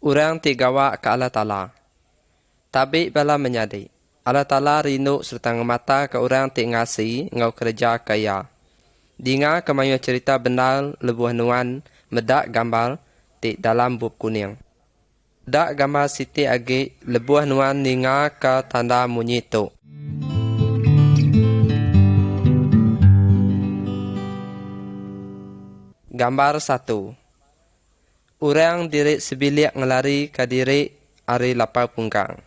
Urang ti gawa ka Allah Ta'ala. Tabi bala menyadi. Allah Ta'ala rindu serta ngemata ke urang ti ngasi ngau kerja kaya. Dinga kemayu cerita benar lebuh nuan medak gambar ti dalam buku kuning. Dak gambar siti agi lebuh nuan ninga ke tanda munyi tu. Gambar 1. Urang diri sebilik ngelari ke diri ari lapar punggang.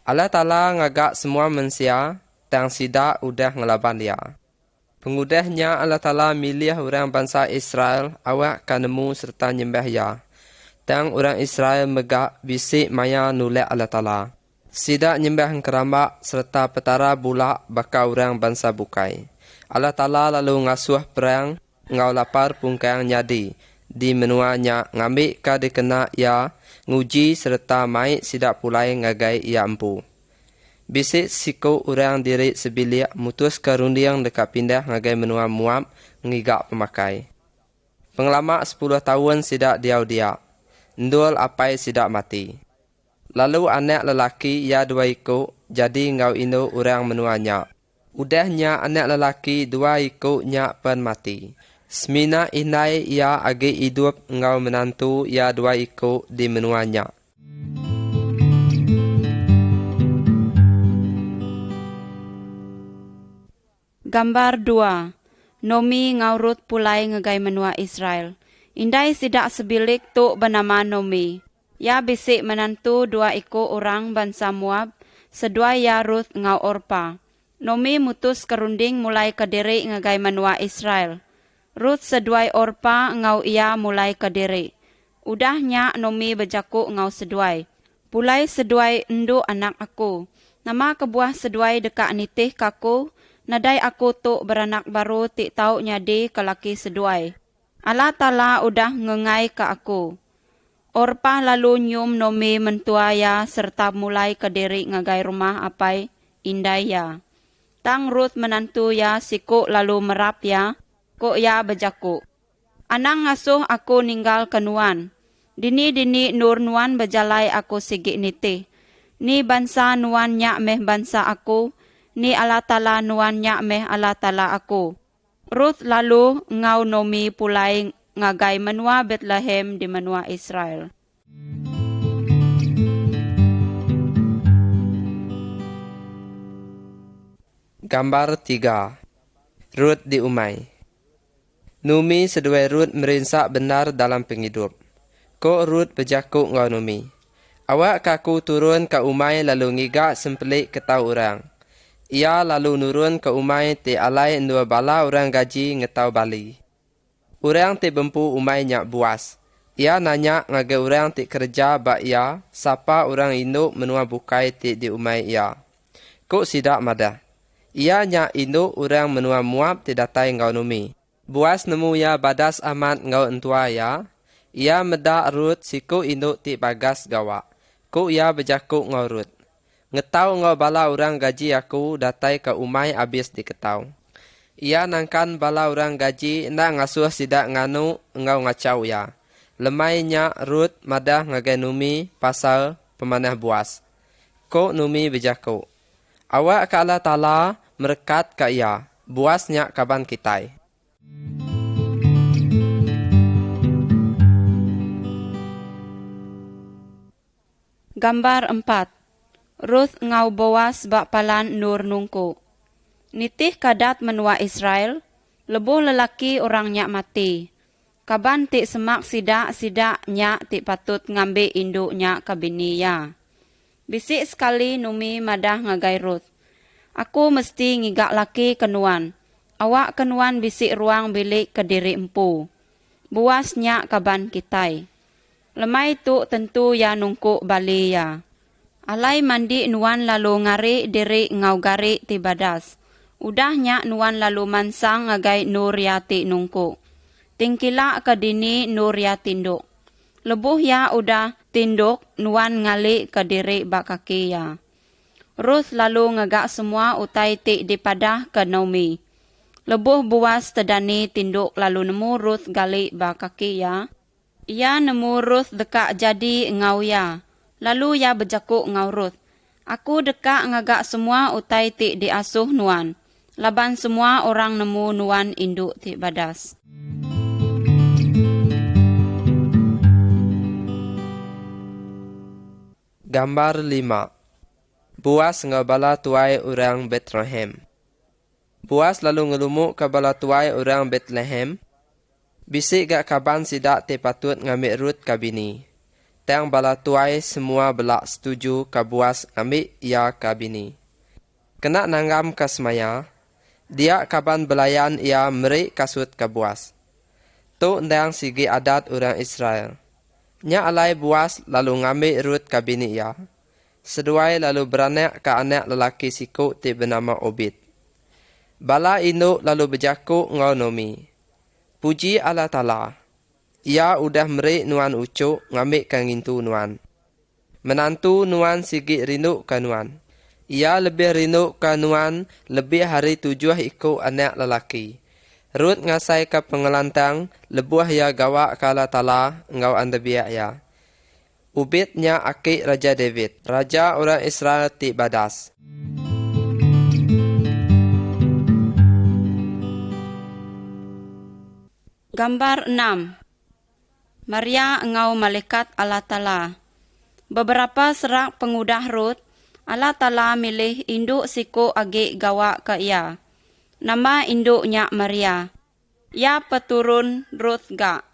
Allah Ta'ala ngagak semua manusia tang sida udah ngelaban dia. Pengudahnya Allah Ta'ala milih orang bangsa Israel awak kanemu serta nyembah ya. Tang orang Israel megak bisik maya nolak Allah Ta'ala. Sida nyembah kerambak serta petara bulak baka orang bangsa bukai. Allah Ta'ala lalu ngasuh perang ngau lapar pungkang nyadi. Di menuanya ngambil ka dikena ya nguji serta mai sidak pulai ngagai ia empu. Bisik siku urang diri sebilik mutus ke rundiang dekat pindah ngagai menua muam ngigak pemakai. Pengelama 10 tahun sidak dia. Ndul apai sidak mati. Lalu anak lelaki ya 2 ikut jadi ngau indo urang menuanya. Udahnya anak lelaki 2 ikutnya pen mati. Semina inai ia agi hidup ngau menantu ia 2 ikut di menuanya. Gambar 2. Nomi ngaurut pulai ngegai menua Israel. Indai sidak sebilik tu bernama Nomi. Ya bisik menantu 2 ikut orang bangsa Moab, sedua ya Ruth ngau Orpa. Nomi mutus kerunding mulai ke diri ngegai menua Israel. Ruth seduai Orpa ngau ia mulai ke diri. Udahnya Nomi berjakuk ngau seduai. Pulai seduai endu anak aku. Nama kebuah seduai dekat nitih kaku. Nadai aku tu beranak baru tik tau nyadi ke laki seduai. Allah Ta'ala udah ngengai ke aku. Orpa lalu nyum Nomi mentua ya serta mulai ke diri ngagai rumah apai indai ya. Tang Ruth menantu ya siku lalu merap ya. Ko ya berjakuk. Anang ngasuh aku ninggal ke nuan. Dini nur nuan berjalai aku sigik nitih. Ni bansa nuan nyak meh bansa aku. Ni Allah Ta'ala nuan nyak meh Allah Ta'ala aku. Ruth lalu ngau Nomi pulai ngagai menua Bethlehem di menua Israel. Gambar 3. Ruth di Umay. Nomi seduai Ruth merinsak benar dalam penghidup. Ko Ruth berjakuk ngau Nomi. Awak kaku turun ke Umay lalu ngigak sempelik ke tau orang. Ia lalu nurun ke Umay ti alai 2 bala orang gaji ngetau bali. Orang ti bempu Umay nyak buas. Ia nanya ngagai orang ti kerja bak ia sapa orang induk menua bukai ti di Umay ia. Ko sidak madah. Ia nyak induk orang menua Moab ti datai ngau Nomi. Buas nemu ya badas amat ngau entua ya. Ia medak Ruth siku induk ti bagas gawa. Ku ia berjakuk ngau Ruth. Ngetau ngau bala orang gaji aku datai ke Umay abis diketau. Ia nangkan bala orang gaji nak ngasuh sidak nganu ngau ngacau ya. Lemainya Ruth madah ngagai Nomi pasal pemanah buas. Ko Nomi berjakuk. Awak ke Allah Ta'ala merekat ke ia. Buasnya kaban kitai. Gambar 4. Ruth ngau Boas bak palan nur nungku. Nitih kadat menua Israel, lebuh lelaki orang nyak mati. Kaban tik semak sidak nyak tik patut ngambil induk nyak ke bini ya. Bisik sekali Nomi madah ngagai Ruth. Aku mesti ngigak laki kenuan. Awak kenuan bisik ruang bilik ke diri empu. Buas nyak kaban kitai. Lemai tu tentu ya nungkuk bali ya. Alai mandi nuan lalu ngari diri ngau gari ti badas. Udahnya nuan lalu mansang ngagai nur ya ti nungkuk. Tingkila ke dini nur ya tinduk. Lebuh ya udah tinduk nuan ngali ke diri bak kaki ya. Ruth lalu ngagak semua utai ti dipadah ke Nomi. Lebuh buas tedani tinduk lalu nemu Ruth gali bak kaki ya. Ia nemu Ruth dekak jadi ngau ya. Lalu ia berjakuk ngau Ruth. Aku dekak ngagak semua utai ti diasuh nuan. Laban semua orang nemu nuan induk ti badas. Gambar 5. Boas ngabala tuai orang Bethlehem. Boas lalu ngelumuk ke bala tuai orang Bethlehem. Bisik gak kaban sidak te patut ngambil Rut ka bini. Tang bala tuai semua belak setuju ka Boas ngambil ia ka bini. Kena nanggam ka semaya, dia kaban belayan ia merik kasut ka Boas. Tu ndang sigi adat orang Israel. Nya alai Boas lalu ngambil Rut ka bini ia. Seduai lalu beranak ke anak lelaki siku ti bernama Obed. Bala induk lalu berjakuk ngau Nomi. Puji Allah Ta'ala. Ia udah merik nuan ucuk ngambil ka ngintu nuan. Menantu nuan sigi rindu ka nuan. Ia lebih rindu ka nuan lebih hari 7 ikut anak lelaki. Rut ngasai ka pengelantang lebuah ia gawak ka Allah Ta'ala ngau andabiak ia. Ubednya akik Raja David, Raja orang Israel ti badas. Gambar 6. Maria engau malaikat Allah Ta'ala. Beberapa serak pengudah Rut, Allah Ta'ala milih induk siku agik gawak ke ia. Nama induknya Maria. Ia peturun Ruth gak.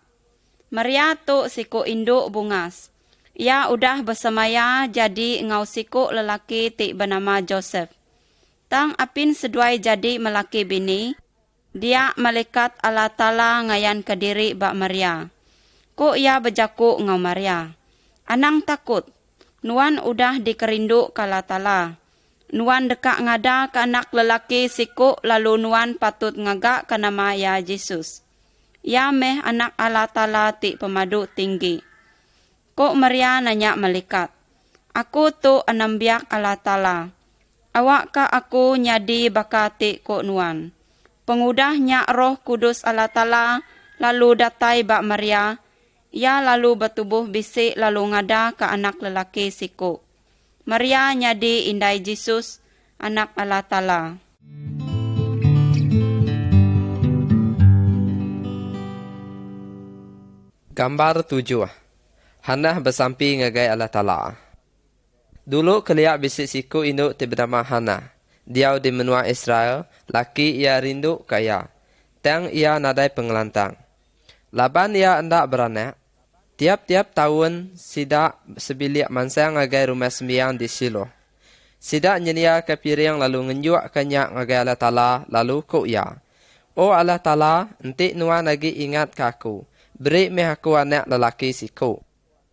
Maria tu siku induk bungas. Ia udah bersemaya jadi engau siku lelaki ti bernama Joseph. Tang apin seduai jadi melaki bini, dia malaikat Allah Ta'ala ngayan ke diri bak Maria. Ku ia berjakuk ngau Maria. Anang takut, nuan udah dikerinduk ke Allah Ta'ala. Nuan dekak ngada ke anak lelaki siku lalu nuan patut ngagak ke nama ya Jesus. Ia meh anak Allah Ta'ala ti pemadu tinggi. Kok Maria nanya malaikat, aku tu anambiak Allah Ta'ala. Awak ka aku nyadi bakati kok nuan. Pengudahnya roh kudus Allah Ta'ala lalu datai bak Maria. Ia lalu bertubuh bisik lalu ngada ke anak lelaki siku. Maria nyadi indai Jesus, anak Allah Ta'ala. Gambar 7. Hannah bersampi ngagai Allah Ta'ala. Dulu keliak bisik siku induk ti bernama Hannah. Dia di menua Israel, laki ia rindu kaya. Tang ia nadai pengelantang. Laban ia hendak beranak. Tiap-tiap tahun sidak sebilik mansang ngagai rumah sembiang di Shiloh. Sidak nyedia ke piring lalu ngenjuak kenyak ngagai Allah Ta'ala lalu ku ia. Oh Allah Ta'ala, entik nuan lagi ingat ke aku. Beri meh aku anak lelaki siku.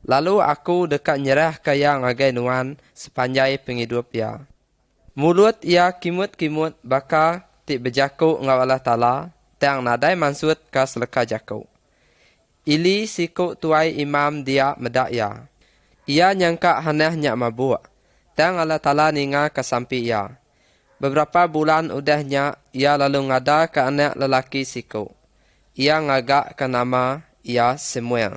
Lalu aku dekat nyerah kaya ngagai nuan sepanjai penghidup ia. Mulut ia kimut-kimut baka ti berjakuk ngau Allah Ta'ala, tang nadai mansut ka seleka jakuk. Ili siku tuai imam dia medak ia. Ia nyangka Hannah nyak mabuk. Tang Allah Ta'ala ninga ke sampi ia. Beberapa bulan udahnya ia lalu ngada ke anak lelaki siku. Ia ngagak ke nama ia Samuel.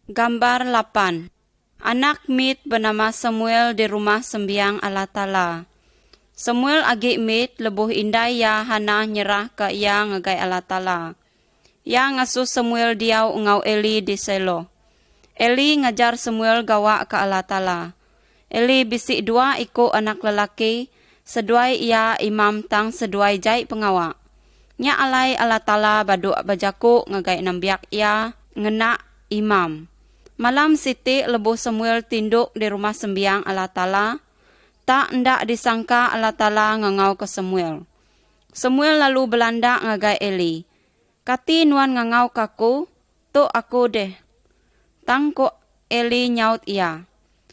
Gambar 8. Anak mit bernama Samuel di rumah sembiang Allah Ta'ala. Samuel agi mit lebuh indai ya Hannah nyerah ke ia ngagai Allah Ta'ala. Ia ngasuh Samuel diau ngau Eli di Selo. Eli ngajar Samuel gawak ke Allah Ta'ala. Eli bisik 2 ikut anak lelaki, seduai ia imam tang seduai jai pengawak. Nya alai Allah Ta'ala baduk bajakuk ngagai nambiak ia ngena imam. Malam siti lebuh Samuel tinduk di rumah sembiang Allah Ta'ala. Tak ndak disangka Allah Ta'ala ngangau ke Samuel. Samuel lalu belanda ngagai Eli. Kati nuan ngangau kaku, tu aku deh. Tangko Eli nyaut ia.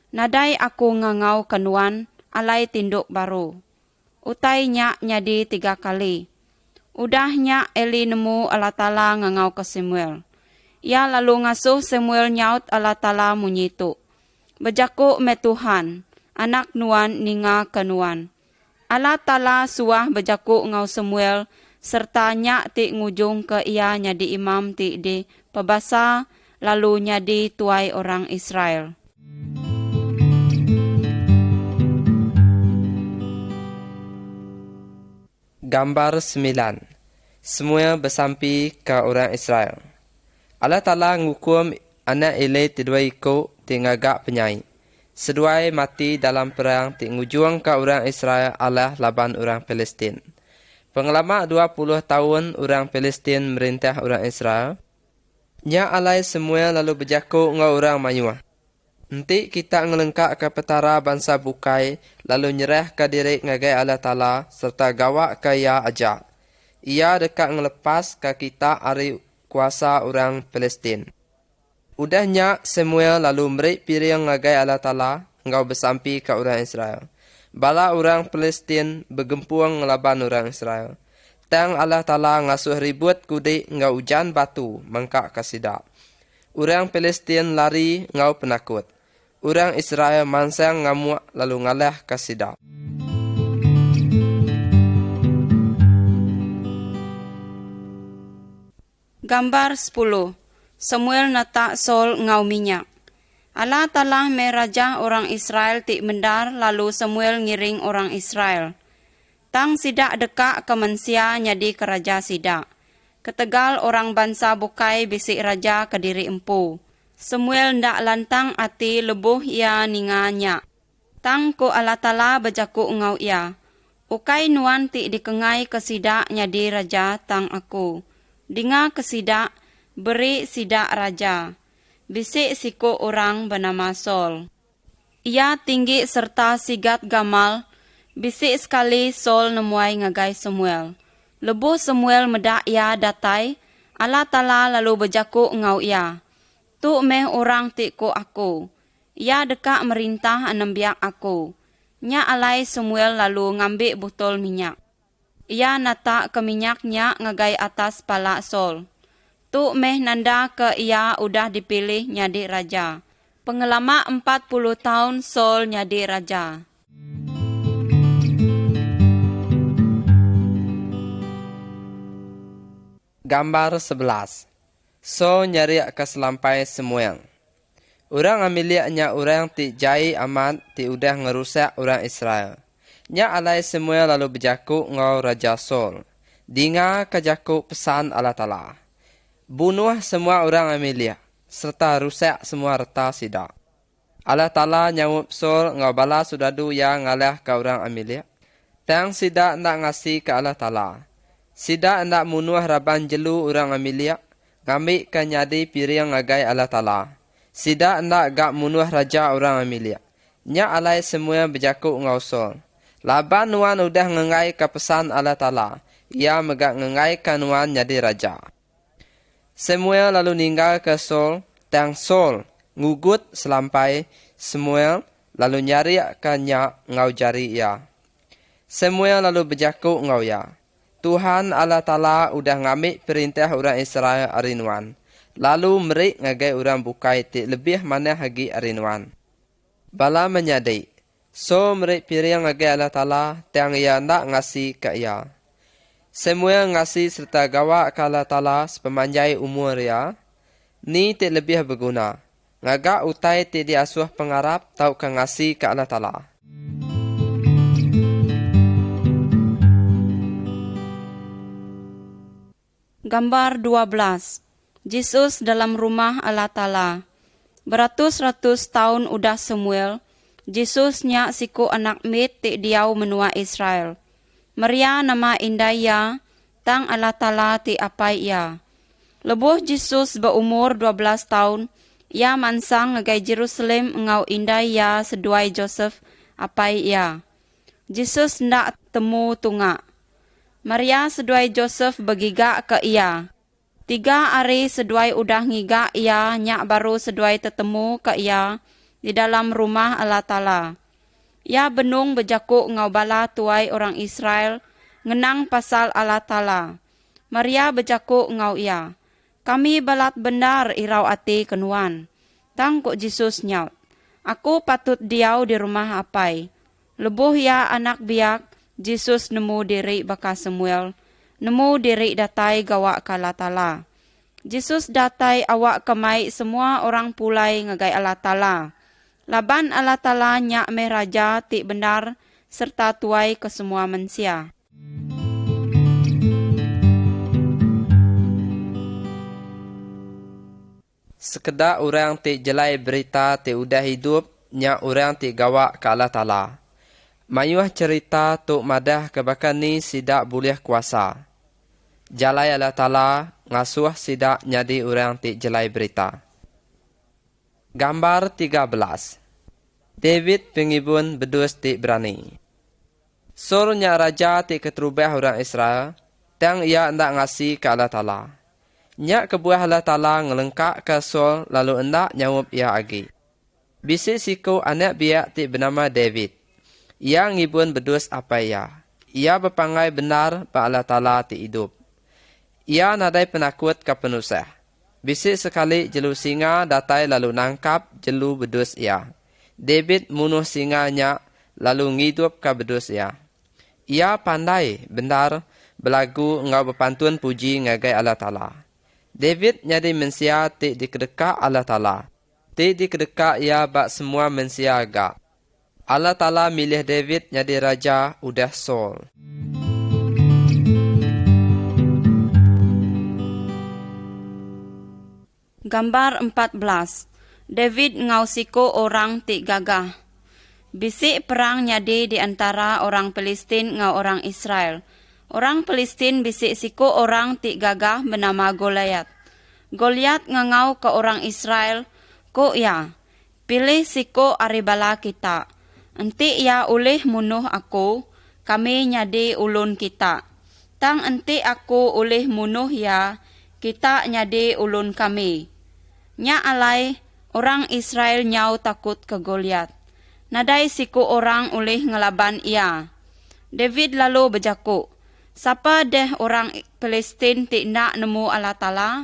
Nadai aku ngangau ke nuan alai tinduk baru. Utai nyak nyadi 3 kali. Udahnya Eli nemu Allah Ta'ala ngangau ke Samuel. Ia lalu ngasuh Samuel nyaut Allah Ta'ala munyitu. Berjakuk me Tuhan, anak nuan ninga ke nuan. Allah Ta'ala suah berjaku ngau Samuel serta nyak ti ngujung ke ia nyadi imam ti di pebasa lalu nyadi tuai orang Israel. Gambar 9. Semua bersampi ke orang Israel. Allah Ta'ala ngukum anak Eli tidua iko tingagak penyai. Seduai mati dalam perang ti ngujung ke orang Israel Allah laban orang Palestin. Pengelama 20 tahun orang Palestin merintah orang Israel. Nya alai semua lalu berjaku ngau orang Manyuah. Nanti kita ngelengkak ke petara bangsa bukai lalu nyerah ke diri ngagai Allah Ta'ala serta gawak ke ia ajak. Ia dekat ngelepas ke kita ari kuasa orang Palestin. Udahnya Samuel lalu merik piring ngagai Allah Ta'ala ngau bersampi ke orang Israel. Bala orang Palestin bergempuang ngelaban orang Israel. Tang Allah Ta'ala ngasuh ribut kudik ngau hujan batu mangkak kasidak. Orang Palestin lari ngau penakut. Orang Israel mansang ngamuk lalu ngalah kasidak. Gambar 10. Samuel natak Saul ngau minyak. Allah Ta'ala meraja orang Israel ti mendar lalu Samuel ngiring orang Israel. Tang sidak dekak ke mensia nyadi ke raja sidak. Ketegal orang bangsa bukai bisik raja ke diri empu. Samuel ndak lantang ati lebuh ia ninganya. Tang ko Allah Ta'ala berjaku ngau ia. Ukai nuan ti dikengai ke sidak nyadi raja tang aku. Dinga ke sidak beri sidak raja. Bisik siko orang bernama Saul. Ia tinggi serta sigat gamal. Bisik sekali Saul nemuai ngagai Samuel. Lebuh Samuel medak ia datai. Allah Ta'ala lalu berjaku ngau ia. Tu meh orang ti ko aku. Ia dekak merintah anembiak aku. Nya alai Samuel lalu ngambil botol minyak. Ia natak ke minyaknya ngagai atas pala Saul. Tu meh nanda ke ia udah dipilih nyadi raja. Pengelama 40 tahun Saul nyadi raja. Gambar 11. So nyari keselampai Samuel. Orang amiliaknya orang ti jai amat ti udah ngerusak orang Israel. Nya alai Samuel lalu berjaku ngau Raja Saul. Dinga kejaku pesan Allah Ta'ala. Bunuh semua orang Amelia, serta rusak semua reta sidak. Allah Ta'ala nyawup Saul ngau bala sudadu yang ngalah ke orang Amelia. Tang sidak nak ngasih ke Allah Ta'ala. Sidak nak munuh raban jelu orang Amelia, ngambil ke nyadi piring ngagai Allah Ta'ala. Sidak nak gak munuh raja orang Amelia. Nya alai semua berjaku ngau Saul. Laban nuan udah ngengai ke pesan Allah Ta'ala. Ia megak ngengai ke nuan nyadi raja. Samuel lalu ninggal ke Saul. Tang Saul ngugut selampai Samuel lalu nyari ke nyak ngau jari ia. Samuel lalu berjaku ngau ya. Tuhan Allah Ta'ala udah ngambil perintah orang Israel arinuan. Lalu merik ngagai orang bukai ti lebih mana hagi arinuan. Bala menyadai. So merik piring ngagai Allah Ta'ala tiang ia nak ngasih ke ia. Samuel ngasih serta gawak ke Allah Ta'ala sepemanjai umur ia. Ni ti lebih berguna. Ngagak utai ti diasuh pengarap tau ke ngasih ke Allah Ta'ala. Gambar 12. Yesus dalam rumah Allah Ta'ala. Beratus-ratus tahun udah Samuel, Yesus nyak siku anak mit ti diau menua Israel. Maria nama indaya, tang Allah Ta'ala ti apai ia. Lebuh Yesus berumur 12 tahun, ia mansang ngagai Jerusalem ngau indaya seduai Joseph apai ia. Yesus ndak temu tungak. Maria seduai Joseph bergigak ke ia. 3 hari seduai udah ngigak ia, nyak baru seduai tetemu ke ia di dalam rumah Allah Ta'ala. Ia benung berjaku ngau bala tuai orang Israel, ngenang pasal Allah Ta'ala. Maria berjaku ngau ia. Kami balat benar irau ati kenuan. Tang kok Yesus nyaut. Aku patut diau di rumah apai. Lebuh ya anak biak, Jesus nemu diri baka Samuel, nemu diri datai gawa ka Allah Ta'ala. Jesus datai awak kamai semua orang pulai ngagai Allah Ta'ala. Laban Allah Ta'ala nyak me raja ti benar serta tuai ke semua manusia. Sekedar orang ti jelai berita ti udah hidup, nyak orang ti gawa ke Allah Ta'ala. Mayuh cerita tuk madah kebakan ni sidak boleh kuasa. Jalai Allah Ta'ala ngasuh sidak nyadi orang ti jelai berita. Gambar 13. David pengibun bedus ti berani. Sornya raja ti keterubah orang Israel, tang ia hendak ngasih ke Allah Ta'ala. Nyak kebuah Allah Ta'ala ngelengkak ke Saul lalu hendak nyawup ia agi. Bisi siku anak biak ti bernama David. Ia ngibun bedus apa ia. Ia berpangai benar pa Allah Ta'ala ti hidup. Ia nadai penakut ke penusah. Bisi sekali jelu singa datai lalu nangkap jelu bedus ia. David munuh singanya lalu ngidup ke bedus ia. Ia pandai benar belagu ngau berpantun puji ngagai Allah Ta'ala. David nyadi mensia ti dikedekak Allah Ta'ala. Ti dikedekak ia bak semua mensia agak. Allah Ta'ala milih David nyadi raja udah Saul. Gambar 14. David ngausiko orang ti gagah. Bisik perang nyadi di antara orang Palestin ngau orang Israel. Orang Palestin bisik siko orang ti gagah bernama Goliat. Goliat ngangau ke orang Israel, ko ya, pilih siko aribala kita. Enti ya ulih munuh aku, kami nyadi ulun kita. Tang enti aku ulih munuh ya, kita nyadi ulun kami. Nya alai, orang Israel nyau takut ke Goliat. Nadai siku orang ulih ngelaban ia. David lalu berjaku, siapa deh orang Palestin ti ndak nemu Allah Ta'ala?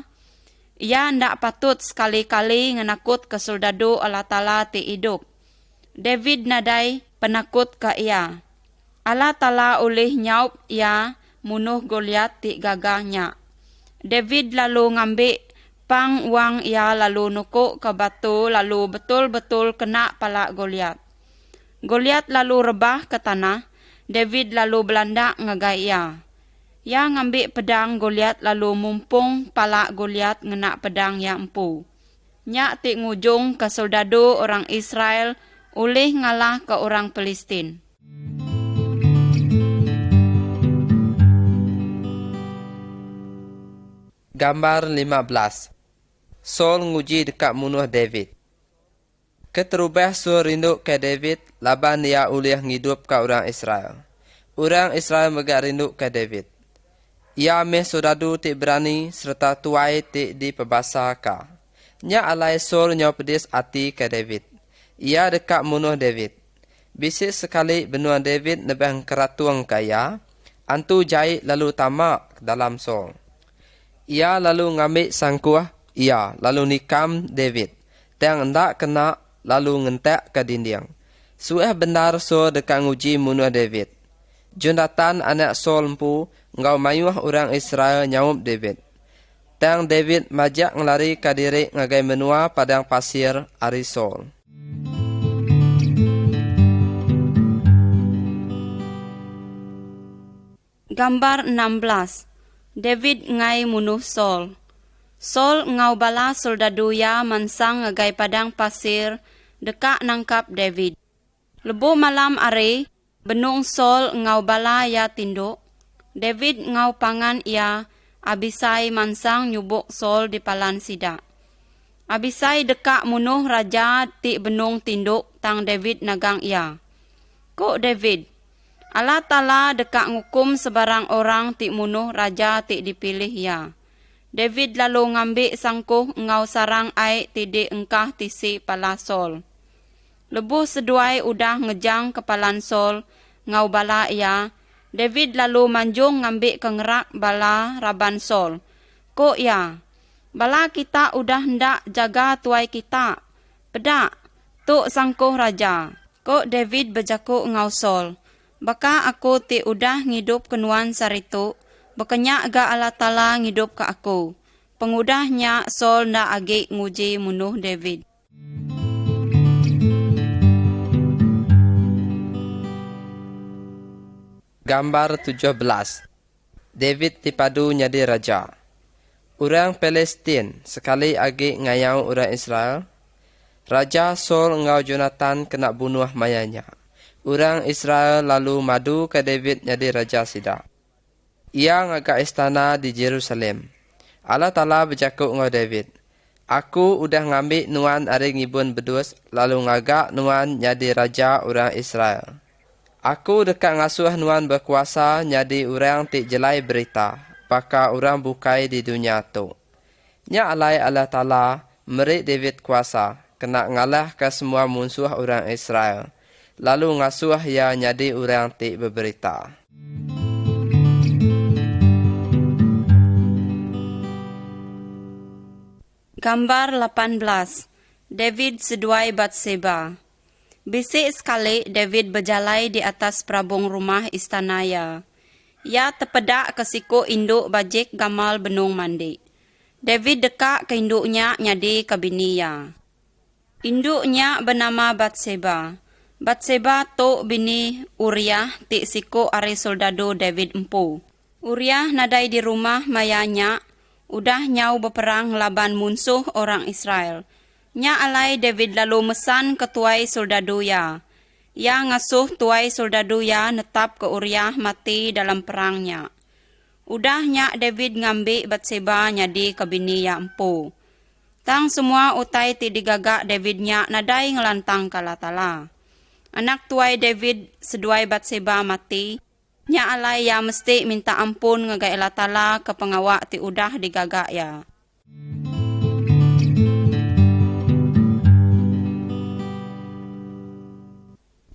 Ia ndak patut sekali-kali ngenakut ke soldado Allah Ta'ala ti hidup. David nadai penakut ke ia. Allah Ta'ala ulih nyaup ia munuh Goliat ti gagahnya. David lalu ngambil pang uang ia lalu nukuk ke batu lalu betul-betul kena pala Goliat. Goliat lalu rebah ke tanah. David lalu belandak ngagai ia. Ia ngambil pedang Goliat lalu mumpung pala Goliat ngena pedang yang empu. Nyak ti ngujung ke soldado orang Israel ulih ngalah ke orang Palestin. Gambar 15. Saul nguji dekat munuh David. Keterubah Saul rindu ke David, laban ia ulih ngidup ke orang Israel. Orang Israel megak rindu ke David. Ia ameh soldado ti berani serta tuai ti di pebasa ka. Nya alai Saul nyaw pedis ati ke David. Ia dekat munuh David. Bisik sekali benua David nebang keratuang ke ia. Antu jahit lalu tamak dalam Saul. Ia lalu ngambil sangkuah ia lalu nikam David. Tang hendak kena lalu ngentek ke dinding. Sueh benar Saul dekat nguji munuh David. Jonathan anak Saul empu ngau mayuh orang Israel nyaup David. Tang David majak ngelari ke diri ngagai menua padang pasir ari Saul. Gambar 16. David ngai munuh Saul. Saul ngau bala soldado ya mansang ngagai padang pasir dekak nangkap David. Lebu malam are, benung Saul ngau bala ya tinduk. David ngau pangan ia, Abisai mansang nyubuk Saul di palan sida. Abisai dekak munuh raja ti benung tinduk tang David nagang ia. Ko David, Allah Ta'ala dekak ngukum sebarang orang ti munuh raja ti dipilih ya. David lalu ngambil sangkuh ngau sarang ai tidi engkah tisi pala Saul. Lebuh seduai udah ngejang kepalan Saul ngau bala ia. David lalu manjung ngambil kengerak bala raban Saul. Ko ya, bala kita udah hendak jaga tuai kita. Pedak, tuk sangkuh raja. Ko David berjaku ngau Saul. Baka ako ti udah ngidup kenuan sarito, bakanya aga Allah Ta'ala ngidup ka ako. Pangudahnya Saul na agi nguji munuh David. Gambar 17. David tipadu nyadi raja. Urang Palestin sekali agi ngayau urang Israel. Raja Saul ngau Jonathan kena bunuh mayanya. Urang Israel lalu madu ke David nyadi raja sida. Ia ngaga istana di Jerusalem. Allah Ta'ala bercakap ngau David. Aku udah ngambil nuan ari ngibun bedus lalu ngaga nuan nyadi raja urang Israel. Aku dekat ngasuh nuan berkuasa nyadi urang ti jelai berita, baka urang bukai di dunia tu. Nya alai Allah Ta'ala merik David kuasa, kena ngalah ke semua musuh urang Israel. Lalu ngasuh ya nyadi urang ti berberita. Gambar 18. David seduai Batseba. Bisik sekali David berjalai di atas perabung rumah istanaya. Ia terpedak ke siku induk bajik gamal benung mandi. David dekat ke induknya nyadi ke bininya. Induknya bernama Batseba. Batseba tu bini Uriah ti siku ari soldado David empu. Uriah nadai di rumah mayanya, udah nyau berperang laban musuh orang Israel. Nya alai David lalu mesan ke tuai soldado ya. Ia ngasuh tuai soldado ya netap ke Uriah mati dalam perangnya. Udahnya David ngambil Batseba nyadi ke bini ya empu. Tang semua utai ti digagak Davidnya nadai ngelantang ke Allah Ta'ala. Anak tuai David seduai Batseba mati. Nya alai ya mesti minta ampun ngagai Allah Ta'ala ke pengawak ti udah digagak ya.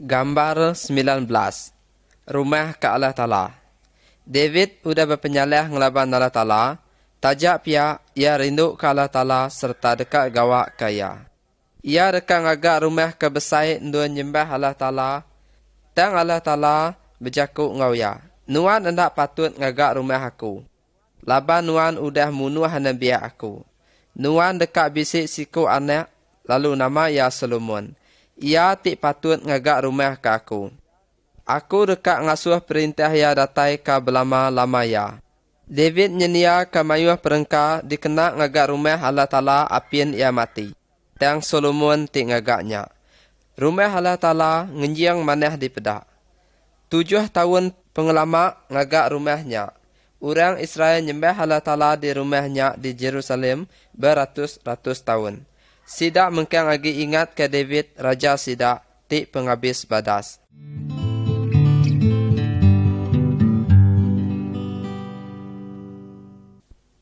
Gambar 19. Rumah ke Allah Ta'ala. David udah berpenyalah ngelaban Allah Ta'ala. Tajak pia ia rindu ke Allah Ta'ala serta dekat gawak kaya. Ia dekat ngagak rumah ke besai nduan nyembah Allah Ta'ala. Tang Allah Ta'ala berjakuk ngau ya. Nuan hendak patut ngagak rumah aku. Laban nuan udah munuh nabiah aku. Nuan dekat bisik siku anak lalu nama ya Solomon. Ia tik patut ngagak rumah ke aku. Aku dekat ngasuh perintah ya datai ke belama-lama ya. David nyenia ke mayuh perengka dikena ngagak rumah Allah Ta'ala apien ia mati. Tang Solomon tik ngagaknya. Rumah Allah Ta'ala ngenjiang maneh di pedak. 7 tahun pengelama ngagak rumahnya. Orang Israel nyembah Allah Ta'ala di rumahnya di Jerusalem beratus-ratus tahun. Sidak mengkang lagi ingat ke David Raja Sidak ti penghabis badas.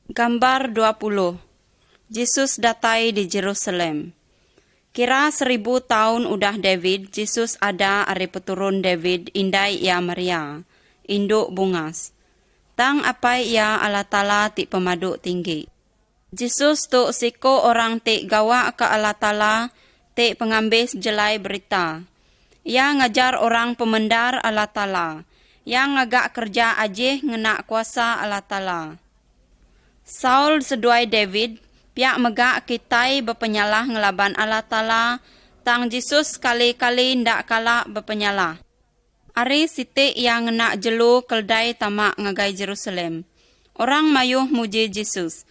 Gambar 20. Yesus datai di Jerusalem. Kira 1000 tahun udah David, Yesus ada ari peturun David indai ia Maria, induk bungas. Tang apa ia Allah Ta'ala ti pemaduk tinggi. Yesus tu siko orang ti gawa ke Allah Ta'ala ti pengambis jelai berita. Ia ngajar orang pemendar Allah Ta'ala. Ia ngagak kerja ajih ngena kuasa Allah Ta'ala. Saul seduai David, piak megak kitai berpenyalah ngelaban Allah Ta'ala, tang Yesus kali-kali ndak kalah berpenyalah. Ari siti yang ngena jelu keldai tamak ngagai Jerusalem. Orang mayuh muji Yesus.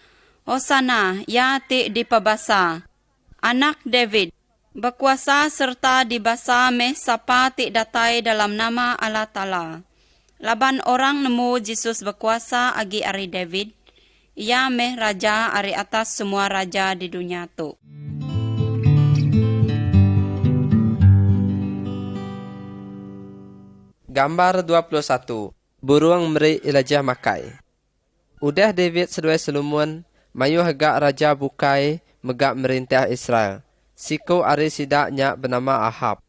Hosana, ya ti di pabasa. Anak David, berkuasa serta dibasa meh sapa ti datai dalam nama Allah Ta'ala. Laban orang nemu Yesus berkuasa agi ari David, ia meh raja ari atas semua raja di dunia tu. Gambar 21. Burung meri Elijah makai. Udah David seduai Solomon mayu hagak raja bukai megak merintah Israel. Siku ari sidaknya bernama Ahab.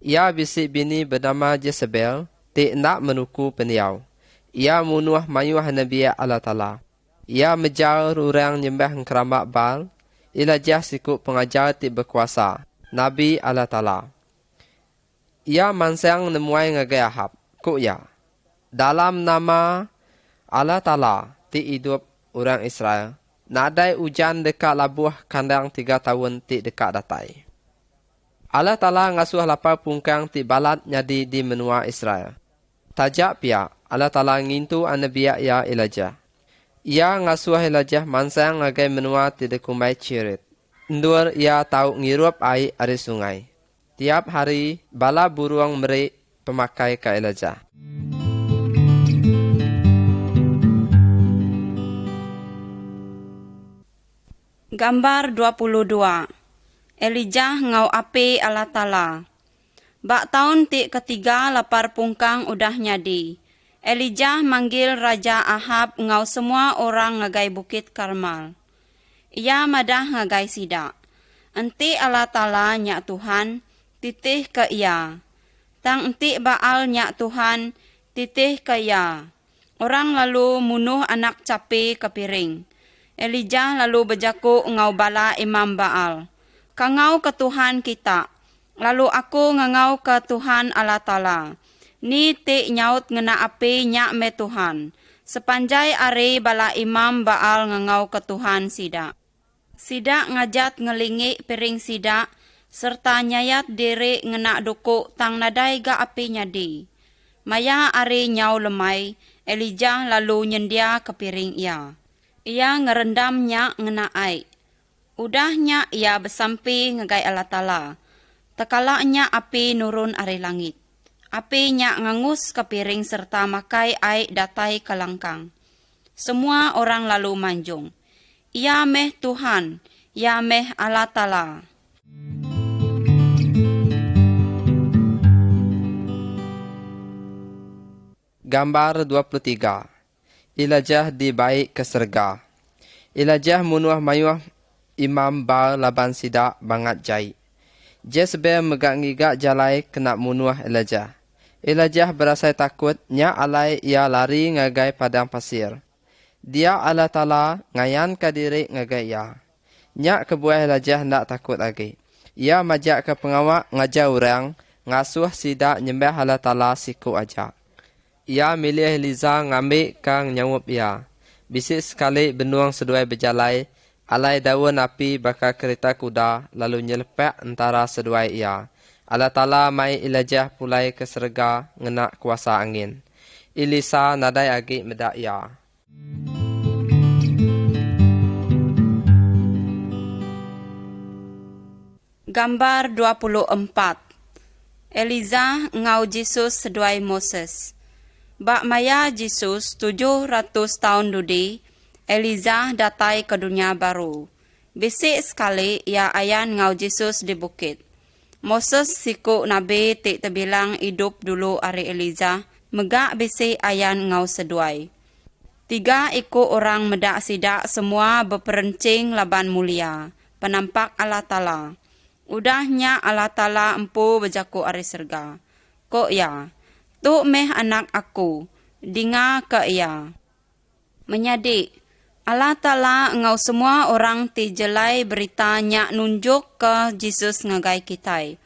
Ia bisik bini bernama Jezebel ti nak menuku peniau. Ia munuh mayu nabi Allah Ta'ala. Ia mejar orang nyembah keramat Baal. Elijah siku pengajar ti berkuasa. Nabi Allah Ta'ala. Ia mansang nemuai ngagai Ahab. Ko ya, dalam nama Allah Ta'ala ti hidup orang Israel, nadai hujan dekat labuh kandang 3 tahun ti dekat datai. Allah Ta'ala ngasuh lapar pungkang ti balat nyadi di menua Israel. Tajak pia, Allah Ta'ala ngintu anabiya ya Elijah. Ia ngasuh Elijah mansang ngagai menua ti dekumai cirit. Ndur ia tahu ngirup air dari sungai. Tiap hari bala buruang merik pemakai ke Elijah. Gambar 22. Elijah ngau api Allah Ta'ala. Bak tahun ti ketiga lapar pungkang udah nyadi. Elijah manggil Raja Ahab ngau semua orang ngagai Bukit Karmel. Ia madah ngagai sida. Enti Allah Ta'ala nyak Tuhan, titih ke ia. Tang enti Baal nyak Tuhan, titih ke ia. Orang lalu munuh anak capi ke piring. Elijah lalu berjaku ngau bala imam Baal. Kangau ke Tuhan kita. Lalu aku ngangau ke Tuhan Allah Ta'ala. Ni ti nyaut ngena api nyak me Tuhan. Sepanjai ari bala imam Baal ngangau ke Tuhan sida. Sida ngajat ngelingi piring sida. Serta nyayat diri ngena duku tang nadai ga api nyadi. Maya ari nyau lemai. Elijah lalu nyendia ke piring ia. Ia ngerendamnya ngena ai. Udahnya ia bersampi ngegai Allah Ta'ala. Tekalaknya api nurun ari langit. Api nya ngangus ke piring serta makai ai datai ke langkang. Semua orang lalu manjung. Ia meh Tuhan, ia meh Allah Ta'ala. Gambar 23. Elijah dibaik ke serga. Elijah munuah mayuah imam Baal laban sida bangat jai. Jezebel megak ngigak jalai kena munuah Elijah. Elijah berasa takut, nya alai ia lari ngagai padang pasir. Dia Allah Ta'ala ngayan ke diri ngagai ia. Nya kebuah Elijah ndak takut lagi. Ia majak ke pengawak ngajar orang, ngasuh sida nyembah Allah Ta'ala siku aja. Ia milih Eliza ngambil kang nyawup ia. Bisik sekali benuang seduai berjalai, alai daun api bakal kereta kuda, lalu nyelepek antara seduai ia. Allah Ta'ala mai Elijah pulai ke serga ngenak kuasa angin. Elisa nadai agi medak ia. Gambar 24. Eliza ngau Jesus seduai Moses. Bak maya Jesus 700 tahun dudi, Eliza datai ke dunia baru. Bisik sekali ia ayan ngau Jesus di bukit. Moses siku nabi tik terbilang hidup dulu ari Eliza, megak bisik ayan ngau seduai. 3 ikut orang medak sidak semua berperencing laban mulia, penampak Allah Ta'ala. Udahnya Allah Ta'ala empu berjaku ari serga. Kok ya? Tu meh anak aku, dinga ke ia. Menyadik, Allah Ta'ala ngau semua orang ti jelai berita nyak nunjuk ke Jesus ngagai kitai.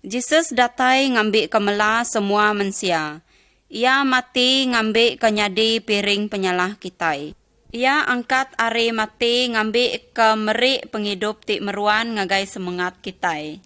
Jesus datai ngambil kemela semua manusia. Ia mati ngambil kenyadi piring penyalah kitai. Ia angkat ari mati ngambil ke merik penghidup ti meruan ngagai semangat kitai.